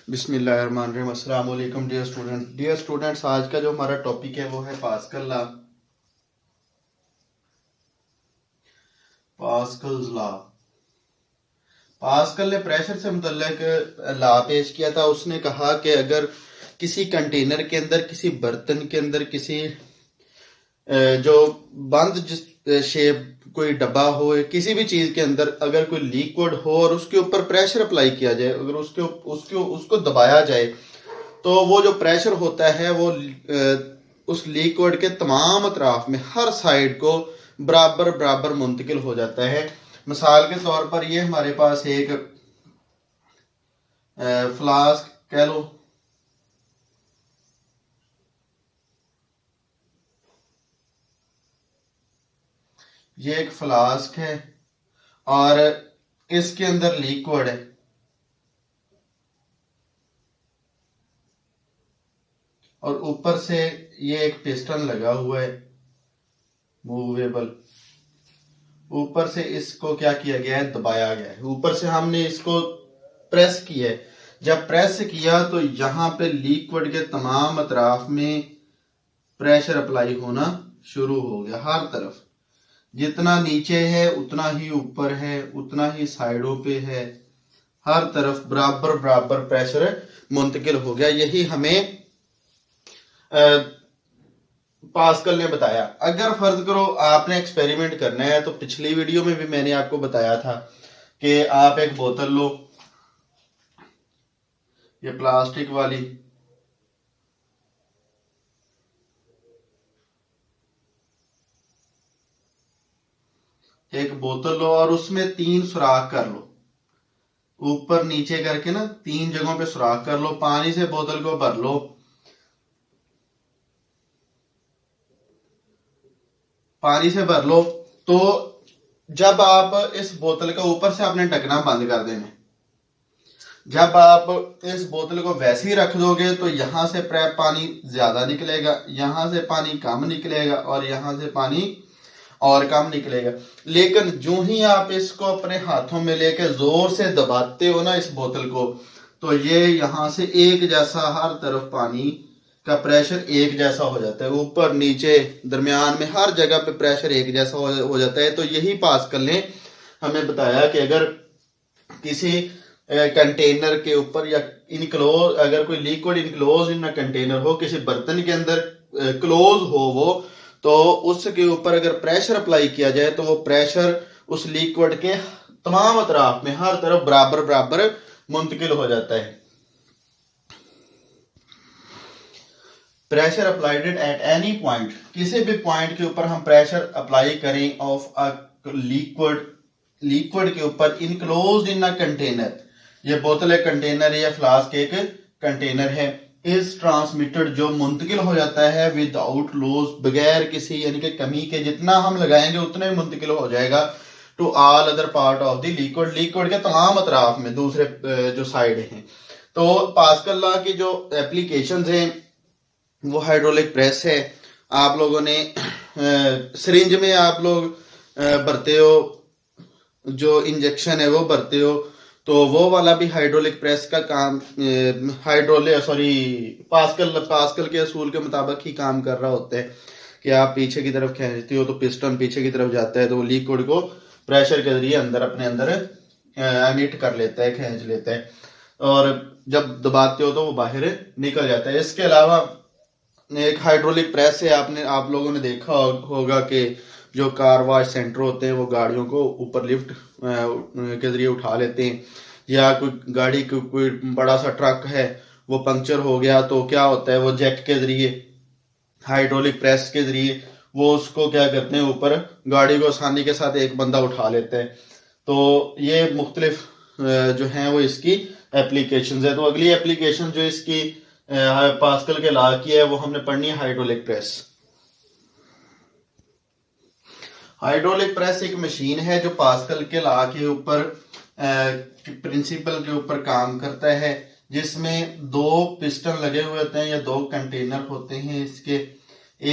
बिस्मिल्लाहिर्रहमानिर्रहीम। अस्सलाम वालेकुम डियर स्टूडेंट्स, आज का जो हमारा टॉपिक है वो है पास्कल्स लॉ। पास्कल ने प्रेशर से मुतल्लिक लॉ पेश किया था। उसने कहा कि अगर किसी कंटेनर के अंदर, किसी बर्तन के अंदर, किसी जो बंद जिस शेप कोई डब्बा हो, किसी भी चीज के अंदर अगर कोई लिक्विड हो और उसके ऊपर प्रेशर अप्लाई किया जाए, अगर उसके उसके उसको दबाया जाए, तो वो जो प्रेशर होता है वो उस लिक्विड के तमाम अतराफ में हर साइड को बराबर बराबर मुंतकिल हो जाता है। मिसाल के तौर पर ये हमारे पास एक फ्लास्क कह लो, ये एक फ्लास्क है और इसके अंदर लिक्विड है और ऊपर से ये एक पिस्टन लगा हुआ है मूवेबल। ऊपर से इसको क्या किया गया है, दबाया गया है। ऊपर से हमने इसको प्रेस किया है। जब प्रेस किया तो यहां पे लिक्विड के तमाम अतराफ में प्रेशर अप्लाई होना शुरू हो गया। हर तरफ जितना नीचे है उतना ही ऊपर है, उतना ही साइडों पे है, हर तरफ बराबर बराबर प्रेशर मुंतकिल हो गया। यही हमें पास्कल ने बताया। अगर फर्ज करो आपने एक्सपेरिमेंट करना है, तो पिछली वीडियो में भी मैंने आपको बताया था कि आप एक बोतल लो, ये प्लास्टिक वाली, एक बोतल लो और उसमें 3 सुराख कर लो, ऊपर नीचे करके ना 3 जगहों पे सुराख कर लो। पानी से बोतल को भर लो, पानी से भर लो। तो जब आप इस बोतल का ऊपर से आपने ढकना बंद कर देना। जब आप इस बोतल को वैसे ही रख दोगे तो यहां से पानी ज्यादा निकलेगा, यहां से पानी कम निकलेगा और यहां से पानी और कम निकलेगा। लेकिन जो ही आप इसको अपने हाथों में लेके जोर से दबाते हो ना इस बोतल को, तो ये यहां से एक जैसा हर तरफ पानी का प्रेशर एक जैसा हो जाता है। ऊपर नीचे दरमियान में हर जगह पे प्रेशर एक जैसा हो जाता है। तो यही पास्कल ने हमें बताया कि अगर किसी कंटेनर के ऊपर या इनक्लोज, अगर कोई लिक्विड इनक्लोज इन कंटेनर हो, किसी बर्तन के अंदर क्लोज हो वो, तो उसके ऊपर अगर प्रेशर अप्लाई किया जाए तो वो प्रेशर उस लिक्विड के तमाम अतराफ में हर तरफ बराबर बराबर मुंतकिल हो जाता है। Pressure applied at any point, किसी भी पॉइंट के ऊपर हम प्रेशर अप्लाई करें ऑफ अ लिक्विड के ऊपर इनक्लोज इन अ कंटेनर, ये बोतल एक कंटेनर है या फ्लास्क एक कंटेनर है, इज ट्रांसमिटेड, जो मुंतकिल हो जाता है विदाउट लॉस, बगैर किसी यानी कि कमी के। जितना हम लगाएंगे उतना ही मुंतकिल हो जाएगा to all other part of the liquid, liquid के तमाम अतराफ में, दूसरे जो साइड हैं। तो पास्कल लॉ की जो एप्लीकेशंस हैं वो हाइड्रोलिक प्रेस है। आप लोगों ने सिरिंज में आप लोग भरते हो, जो इंजेक्शन है वो भरते हो, तो वो वाला भी हाइड्रोलिक प्रेस का काम पास्कल के असूल के मुताबिक ही काम कर रहा होता है कि आप पीछे की तरफ खींचते हो तो पिस्टन पीछे की तरफ जाता है, तो वो लिक्विड को प्रेशर के जरिए अंदर अपने अंदर एमिट कर लेता है, खींच लेता है, और जब दबाते हो तो वो बाहर निकल जाता है। इसके अलावा एक हाइड्रोलिक प्रेस है, आप लोगों ने देखा होगा कि जो कार वॉश सेंटर होते हैं वो गाड़ियों को ऊपर लिफ्ट के जरिए उठा लेते हैं, या कोई गाड़ी कोई बड़ा सा ट्रक है वो पंक्चर हो गया तो क्या होता है, वो जेट के जरिए, हाइड्रोलिक प्रेस के जरिए वो उसको क्या करते हैं, ऊपर गाड़ी को आसानी के साथ एक बंदा उठा लेता है। तो ये मुख्तलिफ जो हैं वो इसकी एप्लीकेशन है। तो अगली एप्लीकेशन जो इसकी पास्कल के लॉ की है वो हमने पढ़नी है हाइड्रोलिक प्रेस। हाइड्रोलिक प्रेस एक मशीन है जो पास्कल के लॉ के ऊपर प्रिंसिपल के ऊपर काम करता है, जिसमें 2 पिस्टन लगे हुए होते हैं या 2 कंटेनर होते हैं। इसके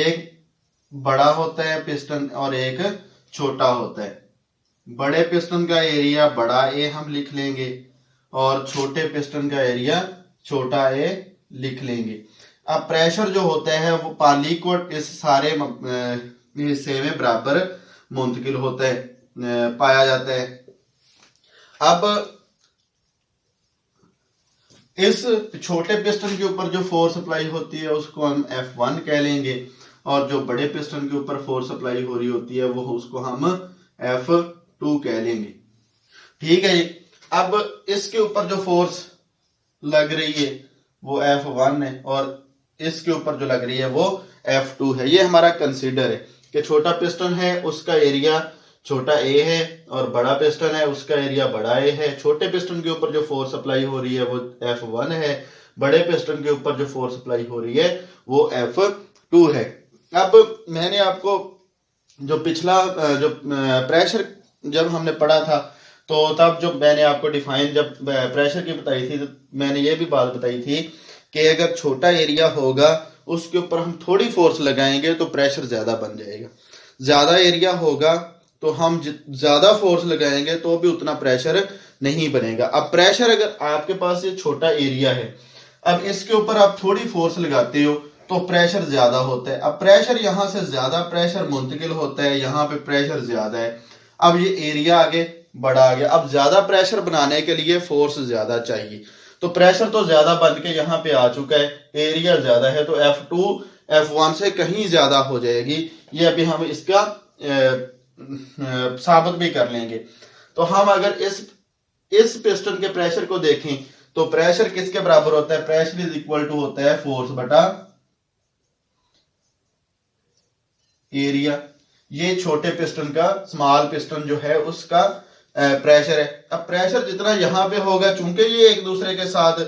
एक बड़ा होता है पिस्टन और एक छोटा होता है। बड़े पिस्टन का एरिया बड़ा ए हम लिख लेंगे और छोटे पिस्टन का एरिया छोटा ए लिख लेंगे। अब प्रेशर जो होता है वो लिक्विड इस सारे हिस्से में बराबर मुंतकिल होता है, पाया जाता है। अब इस छोटे पिस्टन के ऊपर जो फोर्स अप्लाई होती है उसको हम F1 कह लेंगे, और जो बड़े पिस्टन के ऊपर फोर्स अप्लाई हो रही होती है वो उसको हम F2 कह लेंगे। ठीक है जी। अब इसके ऊपर जो फोर्स लग रही है वो F1 है, और इसके ऊपर जो लग रही है वो F2 है। ये हमारा कंसीडर है कि छोटा पिस्टन है उसका एरिया छोटा ए है, और बड़ा पिस्टन है उसका एरिया बड़ा ए है। छोटे पिस्टन के ऊपर जो फोर्स अप्लाई हो रही है वो F1 है, बड़े पिस्टन के ऊपर जो फोर्स अप्लाई हो रही है वो F2 है। अब मैंने आपको जो पिछला जो प्रेशर जब हमने पढ़ा था तो तब जो मैंने आपको डिफाइन जब प्रेशर की बताई थी तो मैंने ये भी बात बताई थी कि अगर छोटा एरिया होगा उसके ऊपर हम थोड़ी फोर्स लगाएंगे तो प्रेशर ज्यादा बन जाएगा, ज्यादा एरिया होगा तो हम ज्यादा फोर्स लगाएंगे तो भी उतना प्रेशर नहीं बनेगा। अब प्रेशर अगर आपके पास ये छोटा एरिया है, अब इसके ऊपर आप थोड़ी फोर्स लगाते हो तो प्रेशर ज्यादा होता है। अब प्रेशर यहां से ज्यादा प्रेशर मुंतकिल होता है, यहाँ पे प्रेशर ज्यादा है। अब ये एरिया आगे बड़ा आ गया। अब ज्यादा प्रेशर बनाने के लिए फोर्स ज्यादा चाहिए, तो प्रेशर तो ज्यादा बन के यहाँ पे आ चुका है, एरिया ज्यादा है, तो F2 F1 से कहीं ज्यादा हो जाएगी। ये अभी हम इसका साबित भी कर लेंगे। तो हम अगर इस पिस्टन के प्रेशर को देखें तो प्रेशर किसके बराबर होता है? प्रेशर इज इक्वल टू होता है फोर्स बटा एरिया। ये छोटे पिस्टन का, स्मॉल पिस्टन जो है उसका प्रेशर है। अब प्रेशर जितना यहां पे होगा, चूंकि ये एक दूसरे के साथ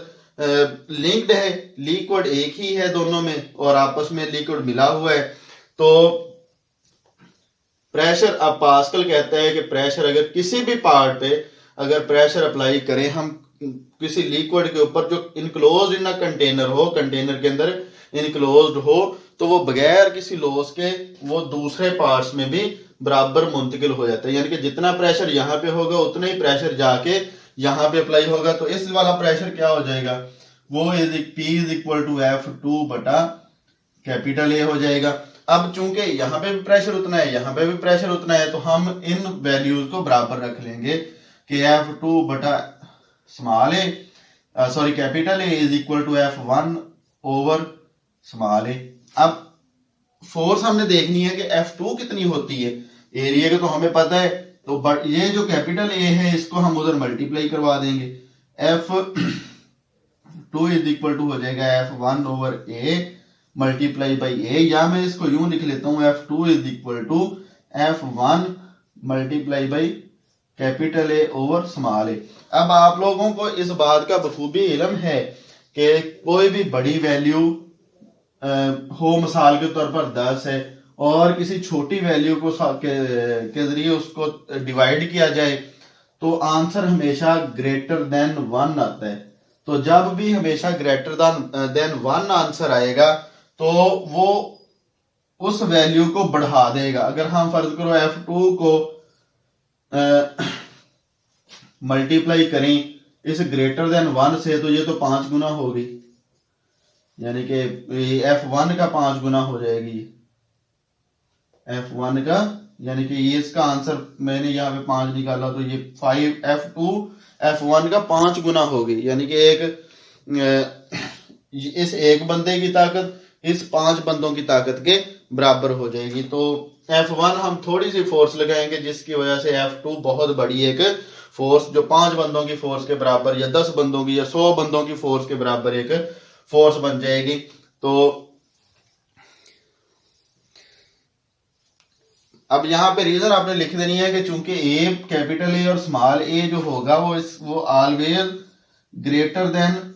लिंक्ड है, लिक्विड एक ही है दोनों में और आपस में लिक्विड मिला हुआ है, तो प्रेशर, अब पास्कल कहता है कि प्रेशर अगर किसी भी पार्ट पे अगर प्रेशर अप्लाई करें हम किसी लिक्विड के ऊपर जो इनक्लोज इन कंटेनर हो, कंटेनर के अंदर इनक्लोज्ड हो, तो वो बगैर किसी लॉस के वो दूसरे पार्ट्स में भी बराबर मुंतकिल हो जाता है। यानी कि जितना प्रेशर यहाँ पे होगा उतना ही प्रेशर जाके यहाँ पे अप्लाई होगा, तो इस वाला प्रेशर क्या हो जाएगा? वो P is equal to F2 बटा कैपिटल ए हो जाएगा। अब चूंकि यहाँ पे भी प्रेशर उतना है, यहाँ पे भी प्रेशर उतना है, तो हम इन वैल्यूज को बराबर रख लेंगे कि F2 बटा small A, sorry capital A is equal to F1 over small A. अब फोर्स हमने देखनी है कि F2 कितनी होती है, एरिया का तो हमें पता है, तो ये जो कैपिटल ए है इसको हम उधर मल्टीप्लाई करवा देंगे। F2 इज इक्वल टू हो जाएगा F1 over A multiply by A, या मैं इसको यूं लिख लेता हूं F2 is equal to F1 multiply by capital A over small A. अब आप लोगों को इस बात का बखूबी इल्म है कि कोई भी बड़ी वैल्यू हो, मिसाल के तौर पर 10 है, और किसी छोटी वैल्यू को के जरिए उसको डिवाइड किया जाए तो आंसर हमेशा ग्रेटर देन 1 आता है। तो जब भी हमेशा ग्रेटर देन 1 आंसर आएगा तो वो उस वैल्यू को बढ़ा देगा। अगर हम फर्ज करो F2 को मल्टीप्लाई करें इस ग्रेटर देन 1 से, तो ये तो 5 गुना होगी, यानी कि F1 का 5 गुना हो जाएगी F1 का, यानी कि ये इसका आंसर मैंने यहाँ पे 5 निकाला तो ये 5 F2 F1 का 5 गुना होगी, यानी कि इस एक बंदे की ताकत इस 5 बंदों की ताकत के बराबर हो जाएगी। तो F1 हम थोड़ी सी फोर्स लगाएंगे जिसकी वजह से F2 बहुत बड़ी एक फोर्स जो 5 बंदों की फोर्स के बराबर या 10 बंदों की या 100 बंदों की फोर्स के बराबर एक फोर्स बन जाएगी। तो अब यहाँ पे रीजन आपने लिख देनी है कि चूंकि ए कैपिटल ए और स्मॉल ए जो होगा वो ऑलवेज ग्रेटर देन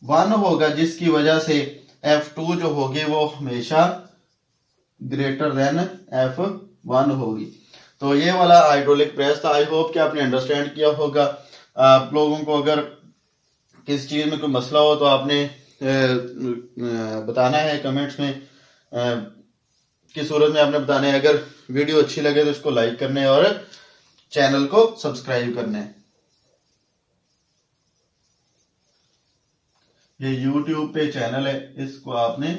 1 होगा, जिसकी वजह से F2 जो होगी वो हमेशा ग्रेटर देन F1 होगी। तो ये वाला हाइड्रोलिक प्रेस था। आई होप कि आपने अंडरस्टैंड किया होगा। आप लोगों को अगर किस चीज में कोई मसला हो तो आपने बताना है कमेंट्स में, की सूरत में आपने बताना है। अगर वीडियो अच्छी लगे तो इसको लाइक करना है और चैनल को सब्सक्राइब करना है। ये YouTube पे चैनल है, इसको आपने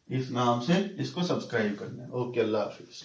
इस नाम से इसको सब्सक्राइब करना है। ओके, अल्लाह हाफिज।